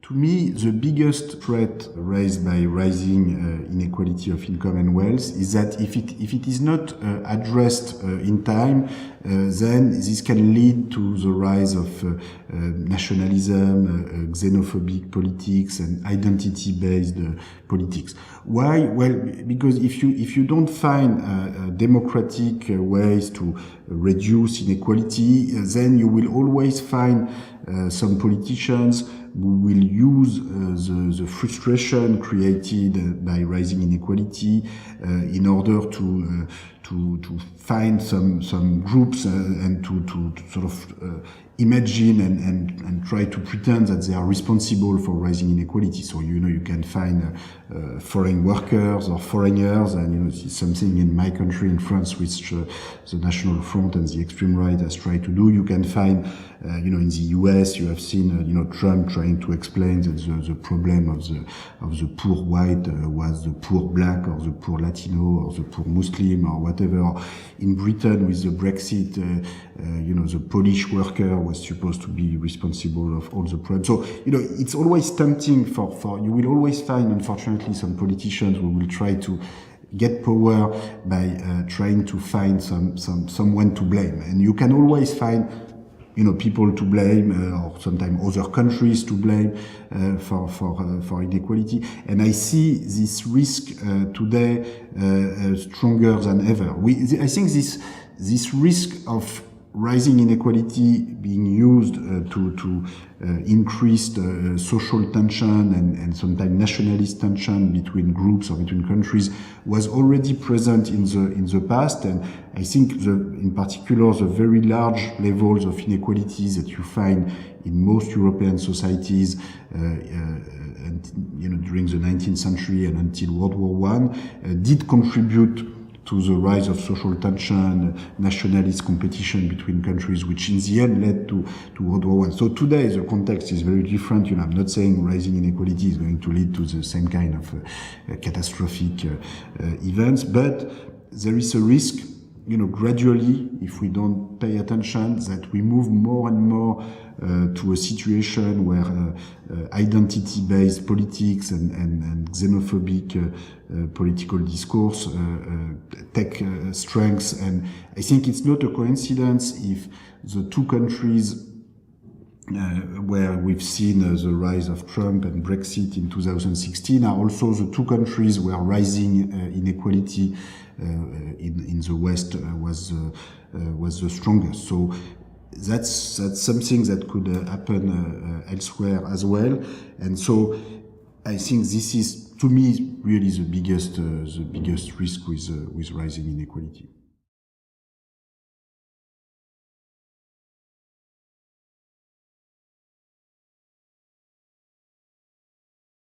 To me, the biggest threat raised by rising inequality of income and wealth is that if it is not addressed in time, then this can lead to the rise of nationalism, xenophobic politics, and identity-based politics. Why? Well, because if you don't find democratic ways to reduce inequality, then you will always find some politicians who will use the frustration created by rising inequality in order to find some groups and to sort of imagine and try to pretend that they are responsible for rising inequality. So, you can find foreign workers or foreigners, and, it's something in my country, in France, which the National Front and the extreme right has tried to do. You can find, in the US, you have seen, Trump trying to explain that the problem of the poor white was the poor black or the poor Latino or the poor Muslim or whatever. In Britain, with the Brexit, the Polish worker was supposed to be responsible of all the problems. So, it's always tempting for you will always find, unfortunately, some politicians who will try to get power by trying to find someone to blame. And you can always find people to blame, or sometimes other countries to blame for inequality. And I see this risk today stronger than ever. I think this risk of rising inequality being used to increase social tension and sometimes nationalist tension between groups or between countries was already present in the past. And I think in particular the very large levels of inequalities that you find in most European societies and, during the 19th century and until World War I did contribute to the rise of social tension, nationalist competition between countries, which in the end led to World War I. So today the context is very different. I'm not saying rising inequality is going to lead to the same kind of catastrophic events, but there is a risk, gradually, if we don't pay attention, that we move more and more to a situation where identity-based politics and xenophobic political discourse take strength. And I think it's not a coincidence if the two countries where we've seen the rise of Trump and Brexit in 2016 are also the two countries where rising inequality in the West was the strongest. So that's something that could happen elsewhere as well. And so I think this is, to me, really the biggest risk with rising inequality.